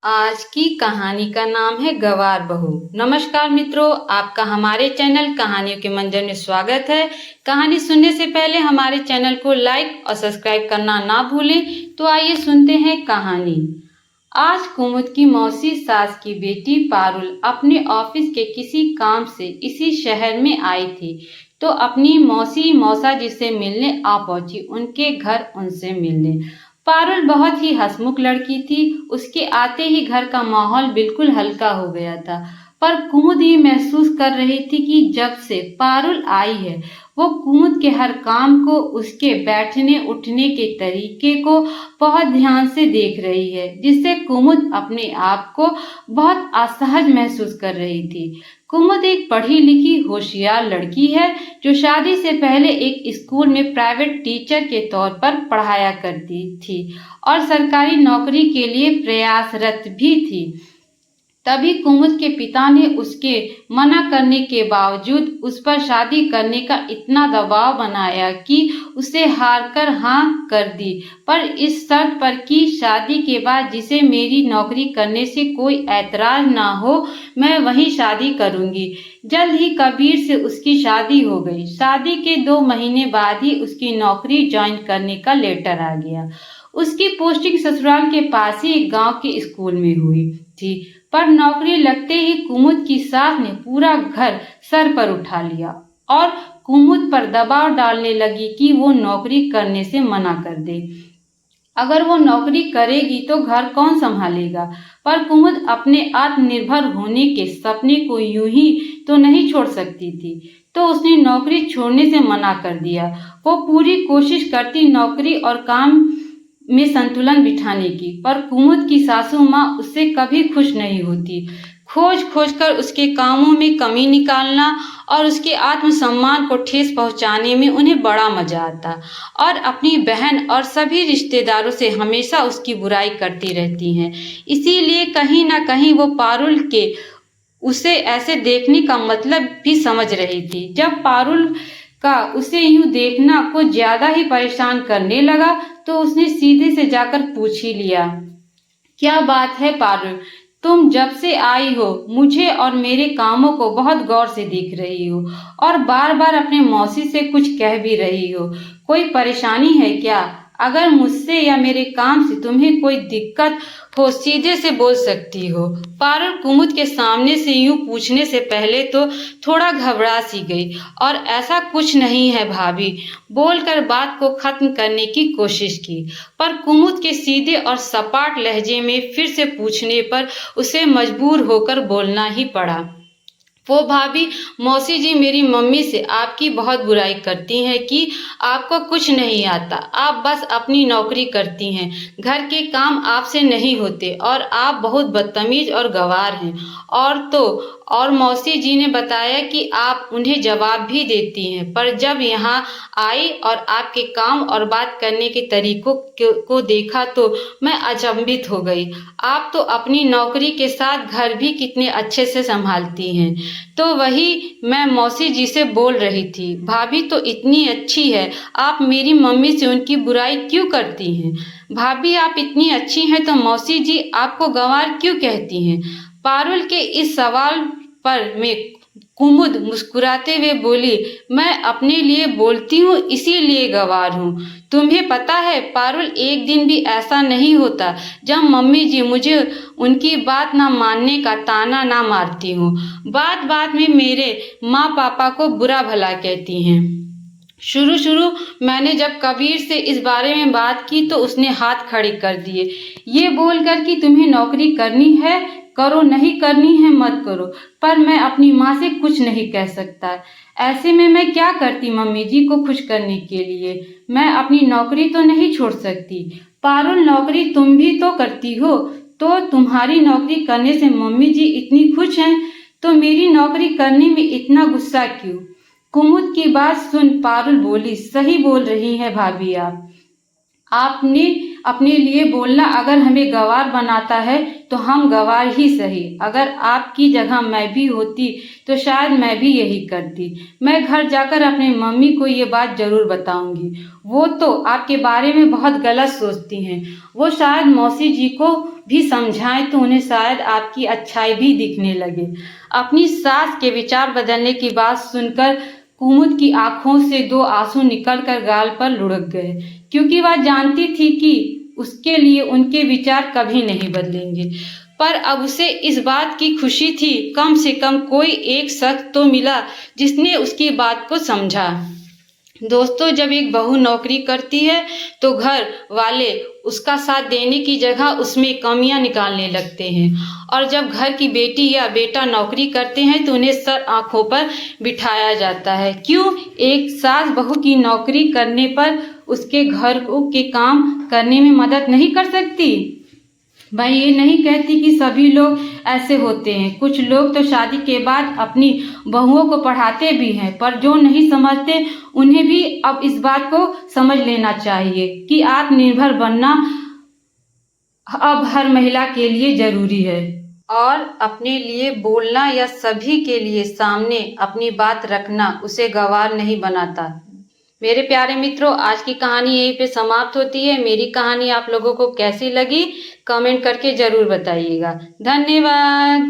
आज की कहानी का नाम है गवार बहू। नमस्कार मित्रों, आपका हमारे चैनल कहानियों के मंजर में स्वागत है। कहानी सुनने से पहले हमारे चैनल को लाइक और सब्सक्राइब करना ना भूलें। तो आइए सुनते हैं कहानी। आज कुमुद की मौसी सास की बेटी पारुल अपने ऑफिस के किसी काम से इसी शहर में आई थी, तो अपनी मौसी मौसा जी से मिलने आ पहुंची उनके घर उनसे मिलने। पारुल बहुत ही हंसमुख लड़की थी। उसके आते ही घर का माहौल बिल्कुल हल्का हो गया था। पर कुमुद ये महसूस कर रही थी कि जब से पारुल आई है वो कुमुद के हर काम को, उसके बैठने उठने के तरीके को बहुत ध्यान से देख रही है, जिससे कुमुद अपने आप को बहुत असहज महसूस कर रही थी। कुमुद एक पढ़ी लिखी होशियार लड़की है जो शादी से पहले एक स्कूल में प्राइवेट टीचर के तौर पर पढ़ाया करती थी और सरकारी नौकरी के लिए प्रयासरत भी थी। तभी कुमुद के पिता ने उसके मना करने के बावजूद उस पर शादी करने का इतना दबाव बनाया कि उसे हार कर हाँ कर दी, पर इस शर्त पर कि शादी के बाद जिसे मेरी नौकरी करने से कोई ऐतराज ना हो, मैं वही शादी करूंगी। जल्द ही कबीर से उसकी शादी हो गई। शादी के 2 महीने बाद ही उसकी नौकरी ज्वाइन करने का लेटर आ गया। उसकी पोस्टिंग ससुराल के पास ही एक गांव के स्कूल में हुई थी, पर नौकरी लगते ही कुमुद की सास ने पूरा घर सर पर उठा लिया और कुमुद पर दबाव डालने लगी कि वो नौकरी करने से मना कर दे। अगर वो नौकरी करेगी तो घर कौन संभालेगा। पर कुमुद अपने आत्मनिर्भर होने के सपने को यूं ही तो नहीं छोड़ सकती थी, तो उसने नौकरी छोड़ने से मना कर दिया। वो पूरी कोशिश करती नौकरी और काम में संतुलन बिठाने की, पर कुमुद की सासू माँ उससे कभी खुश नहीं होती। खोज खोज कर उसके कामों में कमी निकालना और उसके आत्मसम्मान को ठेस पहुंचाने में उन्हें बड़ा मजा आता, और अपनी बहन और सभी रिश्तेदारों से हमेशा उसकी बुराई करती रहती हैं। इसीलिए कहीं ना कहीं वो पारुल के उसे ऐसे देखने का मतलब भी समझ रही थी। जब पारुल का उसे यूं देखना कुछ ज्यादा ही परेशान करने लगा, तो उसने सीधे से जाकर पूछ ही लिया, क्या बात है पारुल, तुम जब से आई हो मुझे और मेरे कामों को बहुत गौर से देख रही हो और बार बार अपने मौसी से कुछ कह भी रही हो। कोई परेशानी है क्या? अगर मुझसे या मेरे काम से तुम्हें कोई दिक्कत हो सीधे से बोल सकती हो। पारुल कुमुद के सामने से यूं पूछने से पहले तो थोड़ा घबरा सी गई और ऐसा कुछ नहीं है भाभी बोलकर बात को खत्म करने की कोशिश की, पर कुमुद के सीधे और सपाट लहजे में फिर से पूछने पर उसे मजबूर होकर बोलना ही पड़ा। वो भाभी, मौसी जी मेरी मम्मी से आपकी बहुत बुराई करती हैं कि आपको कुछ नहीं आता, आप बस अपनी नौकरी करती हैं, घर के काम आपसे नहीं होते और आप बहुत बदतमीज और गंवार हैं। और मौसी जी ने बताया कि आप उन्हें जवाब भी देती हैं, पर जब यहाँ आई और आपके काम और बात करने के तरीकों को देखा तो मैं अचंभित हो गई। आप तो अपनी नौकरी के साथ घर भी कितने अच्छे से संभालती हैं। तो वही मैं मौसी जी से बोल रही थी, भाभी तो इतनी अच्छी है, आप मेरी मम्मी से उनकी बुराई क्यों करती हैं? भाभी आप इतनी अच्छी हैं तो मौसी जी आपको गंवार क्यों कहती हैं? पारुल के इस सवाल पर मैं कुमुद मुस्कुराते हुए बोली, मैं अपने लिए बोलती हूँ इसीलिए गंवार हूँ। तुम्हें पता है पारुल, एक दिन भी ऐसा नहीं होता जब मम्मी जी मुझे उनकी बात ना मानने का ताना ना मारती हूँ। बात बात में मेरे माँ पापा को बुरा भला कहती हैं। शुरू शुरू मैंने जब कबीर से इस बारे में बात की तो उसने हाथ खड़े कर दिए, ये बोलकर कि तुम्हें नौकरी करनी है करो, नहीं करनी है मत करो, पर मैं अपनी माँ से कुछ नहीं कह सकता। ऐसे में मैं क्या करती मम्मी जी को खुश करने के लिए? मैं अपनी नौकरी तो नहीं छोड़ सकती। पारुल, नौकरी तुम भी तो करती हो, तो तुम्हारी नौकरी करने से मम्मी जी इतनी खुश हैं, तो मेरी नौकरी करने में इतना गुस्सा क्यों? कुमुद की बात सुन पारुल बोली, सही बोल रही हैं भाभी आपने अपने लिए बोलना अगर हमें गंवार बनाता है तो हम गंवार ही सही। अगर आपकी जगह मैं भी होती तो शायद मैं भी यही करती। मैं घर जाकर अपने मम्मी को ये बात जरूर बताऊंगी। वो तो आपके बारे में बहुत गलत सोचती हैं। वो शायद मौसी जी को भी समझाएं तो उन्हें शायद आपकी अच्छाई भी दिखने लगे। अपनी सास के विचार बदलने की बात सुनकर कुमुद की आंखों से 2 आंसू निकलकर गाल पर लुढ़क गए, क्योंकि वह जानती थी कि उसके लिए उनके विचार कभी नहीं बदलेंगे। पर अब उसे इस बात की खुशी थी, कम से कम कोई एक शख्स तो मिला जिसने उसकी बात को समझा। दोस्तों, जब एक बहू नौकरी करती है तो घर वाले उसका साथ देने की जगह उसमें कमियां निकालने लगते हैं, और जब घर की बेटी या बेटा नौकरी करते हैं तो उन्हें सर आंखों पर बिठाया जाता है। क्यों? एक सास बहू की नौकरी करने पर उसके घर के काम करने में मदद नहीं कर सकती? भाई, ये नहीं कहती कि सभी लोग ऐसे होते हैं। कुछ लोग तो शादी के बाद अपनी बहुओं को पढ़ाते भी हैं, पर जो नहीं समझते उन्हें भी अब इस बात को समझ लेना चाहिए कि आत्मनिर्भर बनना अब हर महिला के लिए जरूरी है, और अपने लिए बोलना या सभी के लिए सामने अपनी बात रखना उसे गवार नहीं बनाता। मेरे प्यारे मित्रों, आज की कहानी यहीं पे समाप्त होती है। मेरी कहानी आप लोगों को कैसी लगी कमेंट करके जरूर बताइएगा। धन्यवाद।